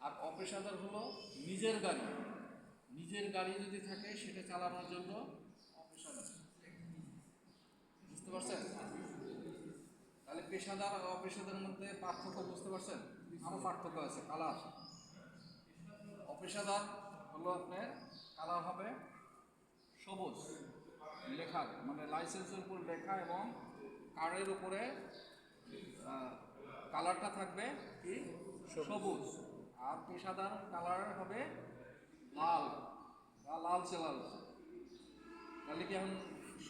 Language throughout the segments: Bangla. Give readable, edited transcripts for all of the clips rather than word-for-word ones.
আর অপেশাদার হলো নিজের গাড়ি, নিজের গাড়ি যদি থাকে সেটা চালানোর জন্য অপেশাদার। বুঝতে পারছেন? তাহলে পেশাদার আর অপেশাদারের মধ্যে পার্থক্য বুঝতে পারছেন? আরও পার্থক্য আছে। কালার, অপেশাদার হলো আপনার কালার হবে সবুজ, লেখা মানে লাইসেন্সের উপর লেখা এবং কার্ডের উপরে কালারটা থাকবে কি সবুজ। আর পেশাদার কালার হবে লাল বা লালচে লালচে। তাহলে কি এখন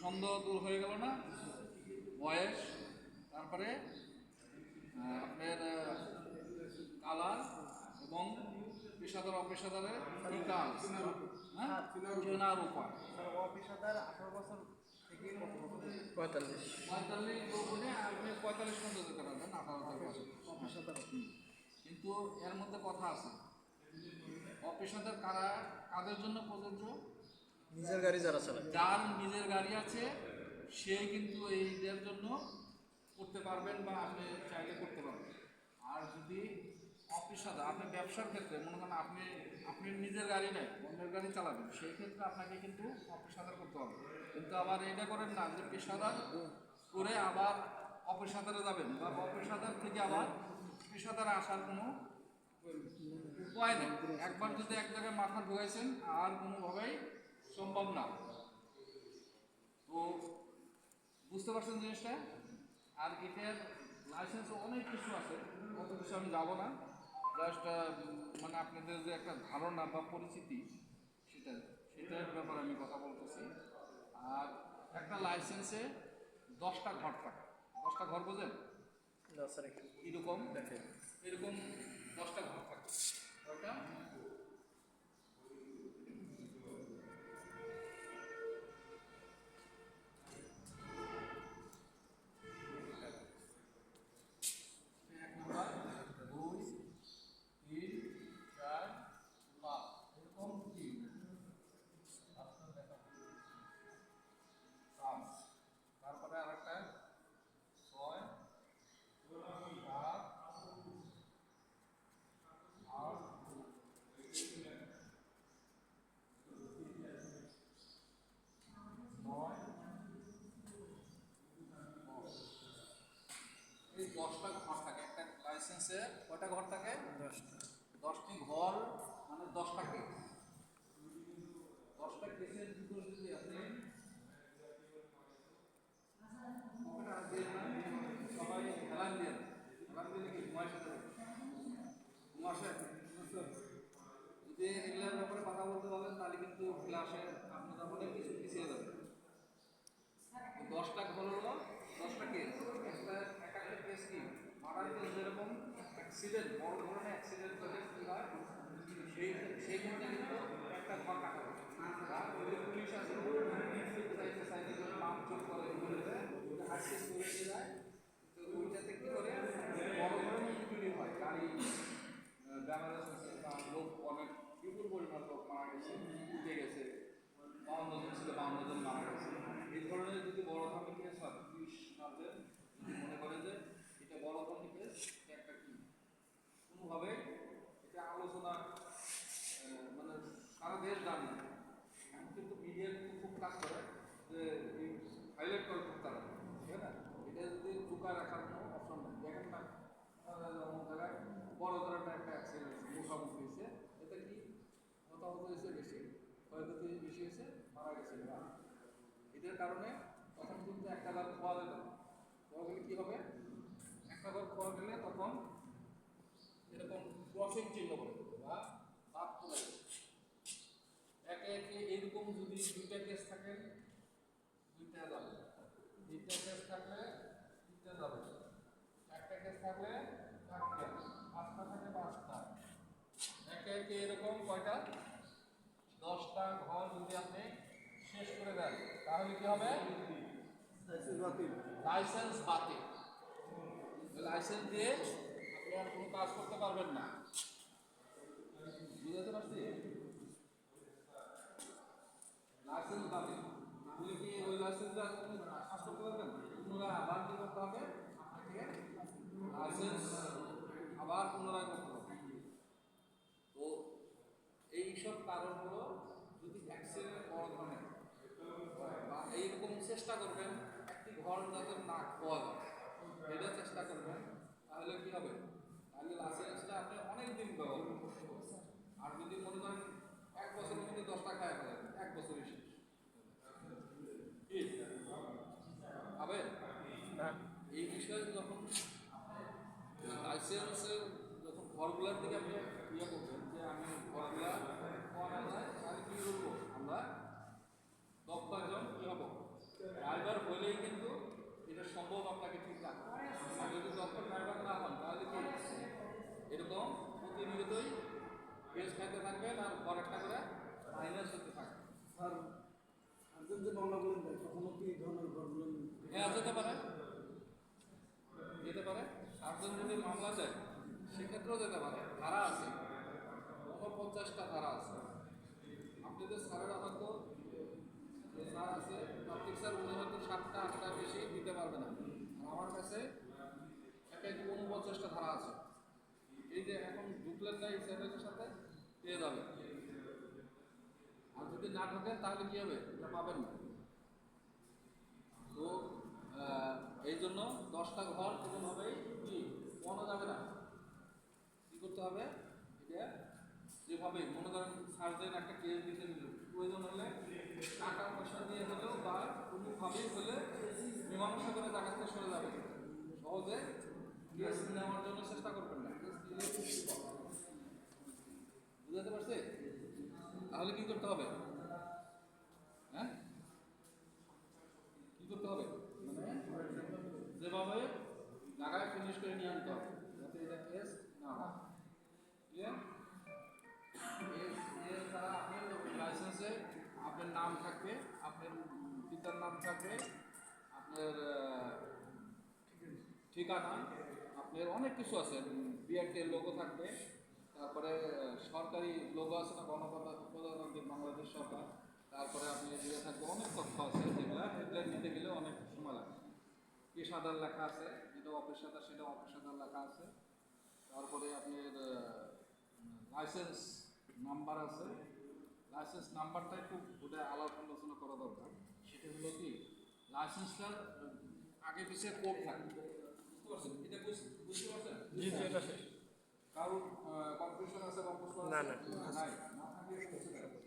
সন্দেহ দূর হয়ে গেল না? বয়স, তারপরে আপনার কালার এবং পেশাদার অপেশাদারের কি কাজ, হ্যাঁ, চেনার উপায়। অপেশাদার 18 বছর থেকে 45 বলে আপনি 45 পর্যন্ত যেতে পারবেন, 18 বছর অপেশাদার। কিন্তু এর মধ্যে কথা আছে, অপেশাদার কারা কাদের জন্য প্রযোজ্য? নিজের গাড়ি যারা চালায়, যার নিজের গাড়ি আছে সে কিন্তু এইটার জন্য করতে পারবেন বা আপনি চাইলে করতে পারবেন। আর যদি অপেশাদার, আপনি ব্যবসার ক্ষেত্রে মনে করেন আপনি নিজের গাড়ি নেই, অন্যের গাড়ি চালাবেন, সেই ক্ষেত্রে আপনাকে কিন্তু অপেশাদার করতে হবে। কিন্তু আবার এটা করেন না যে পেশাদার করে আবার অপেশাদারে যাবেন বা অপেশাদার থেকে আবার পেশাদারে আসার কোনো উপায় নেই। একবার যদি এক জায়গায় মাথা ঢুকাইছেন আর কোনোভাবেই সম্ভব না। তো বুঝতে পারছেন জিনিসটা? আর এটার লাইসেন্সও অনেক কিছু আছে, অত কিছু আমি যাবো না। জাস্ট মানে আপনাদের যে একটা ধারণা বা পরিচিতি সেটার ব্যাপারে আমি কথা বলতেছি। আর একটা লাইসেন্সে 10টা ঘর থাকে। 10টা ঘর বোঝেন? এরকম দেখেন, এরকম 10টা ঘর থাকে। ওটা তারপরে আর একটা 6 এই 10টা ঘর থাকে একটা লাইসেন্সে। কয়টা ঘর থাকে? 10টি ঘর মানে 10টা কেস। 10টা কেসের ভিতরে যদি আপনি সবাই হেলান দিয়ে কি ঘুমায় সাথে ঘুমাসে যদি এগুলোর ব্যাপারে কথা বলতে পারেন তাহলে কিন্তু ক্লাসে আপনার অনেক কিছু পিছিয়ে যাবে। 10টা ঘর হলো 10টা কেস। একটা কেস কি মার্ডার কেস, যেরকম অ্যাক্সিডেন্ট, বড় ধরনের অ্যাক্সিডেন্ট হলে কি হয় সেই ক্ষেত্রে কিন্তু একটা ঘর কাটা হবে। আর যদি পুলিশ আছে চাইতে মাপ চোখ করে অ্যাক্সেস করে নিয়ে যায়, তো ওইটাতে কী করে বড় ধরনের ইনজুরি হয়, গাড়ি ড্যামেজ আছে বা লোক অনেক বিপুল পরিমাণ লোক মারা গেছে, উঠে গেছে, 52 জন ছিল 52 জন মারা গেছে। এই ধরনের যদি বড় ধরনের কেস হয়, পুলিশ সার্জেন যদি মনে করে যে এটা বড় ধরনের কেস, এটা একটা কি কোনোভাবে এটা আলোচনা মানে সারা দেশ জানে। এখন কিন্তু মিডিয়া কিন্তু খুব কাজ করে যে হাইলাইট করে খুব তারা, ঠিক আছে? এটা যদি চুকা রাখার কোনো অপশন নেই। দেখেন না জায়গায় বড় ধরনের একটা অ্যাক্সিডেন্ট মুখোমুখি হয়েছে, এতে কি হতাহত হয়েছে বেশি, ক্ষয়ক্ষতি বেশি হয়েছে, মারা গেছে না। এদের কারণে তখন কিন্তু একটা ঘর খোয়া যাবে না। খোয়া গেলে কী হবে? একটা ঘর খোয়া গেলে তখন এরকম ক্রসিং চিহ্ন করে দেবে বা বাদ করে দেবে। একে একে এরকম যদি 2টা কেস থাকে 2টা যাবে, 3টা কেস থাকলে 3টা যাবে, 4টা কেস থাকলে 4টা, 5টা থাকে 5টা। একে একে এরকম কয়টা 10টা ঘর যদি আপনি শেষ করে দেন তাহলে কি হবে? লাইসেন্স বাতিল। লাইসেন্স দিয়ে আপনি আর কোনো কাজ করতে পারবেন না। বুঝতে পারছি? লাইসেন্স বাতিল তাহলে কি ওই লাইসেন্সটা আপনি কাজ করতে পারবেন? পুনরায় আবার কি করতে হবে? আপনাকে লাইসেন্স আবার পুনরায় করতে হবে। আর যদি মনে করেন 1 বছরের মধ্যে 10টা খায় ফেলেন, 1 বছরই শেষ। কি হবে না এই বিষয়ে যখন লাইসেন্সের যখন ঘরগুলোর দিকে আপনি ইয়ে করবেন যে আমি ঘরগুলা করা যায় তাহলে কী করবো আমরা দক্ষ একজন কী হবো ড্রাইভার হলেই কিন্তু এটা সম্ভব আপনাকে ঠিক রাখা। আর যদি দক্ষ ড্রাইভার না হন তাহলে কি এরকম প্রতিনিয়তই বেশ খাইতে থাকবেন আর ঘর একটা করে মাইনাস হতে থাকবে। স্যার আর্জেন্ট যে মামলাগুলো দেয় কখনো কি এই ধরনের ঘরগুলো হ্যাঁ যেতে পারে, যেতে পারে। সাতজন যদি মামলা দেয় সেক্ষেত্রেও যেতে পারে। ধারা আছে, 49টা ধারা আছে। আপনাদের স্যারেরা হয়তো যে স্যার আছে কার্তিক স্যার উনি হয়তো 7টা 8টা বেশি দিতে পারবে না। আর আমার কাছে একটা 49টা ধারা আছে। এই যে এখন ঢুকলেন না এই চ্যানেলের সাথে পেয়ে যাবে। আর যদি না ঢোকেন তাহলে কী হবে এটা পাবেন না। তো এই জন্য 10টা ঘর কোনোভাবেই কি পাওয়া যাবে না। কী করতে হবে এটা যেভাবে মনে করেন সার্জেন একটা কেস দিতে নিল প্রয়োজন হলে টাকা পয়সা দিয়ে হলেও বা কোনোভাবেই হলে মীমাংসা করে জায়গা থেকে সরে যাবে। সহজে কেস নেওয়ার জন্য চেষ্টা করবেন না। কেস নিলে বুঝাতে পারছে? তাহলে কী করতে হবে? হ্যাঁ কী করতে হবে মানে যেভাবে জায়গায় ফিনিশ করে নিয়ে আনতে হবে যাতে এটা কেস না হয়। ক্লিয়ার? এর দ্বারা আপনার লাইসেন্সে আপনার নাম থাকবে, আপনার পিতার নাম থাকবে, আপনার ঠিকানা, আপনার অনেক কিছু আছে। বিআরটির লোগো থাকবে, তারপরে সরকারি লোগো আছে না গণপ্রজাতন্ত্রী বাংলাদেশ সরকার, তারপরে আপনি দিয়ে থাকবে অনেক তথ্য আছে যেগুলো হেডলাইন নিতে গেলে অনেক সময় লাগে। পেশাদার লেখা আছে, যেটা অপেশাদার সেটা অপেশাদার লেখা আছে। তারপরে আপনার লাইসেন্স নাম্বার আছে। লাইসেন্স নাম্বারটা একটু ওটা আলাপ আলোচনা করা দরকার। সেটা হলো কি লাইসেন্সটার আগে পিছিয়ে কোড থাকে, বুঝতে পারছেন? এটা বুঝতে পারছেন? জি জি এটা শেষ কারণ কনফিউশন আছে বা প্রশ্ন আছে? না, না। নাই, না থাকলে সমস্যা নেই।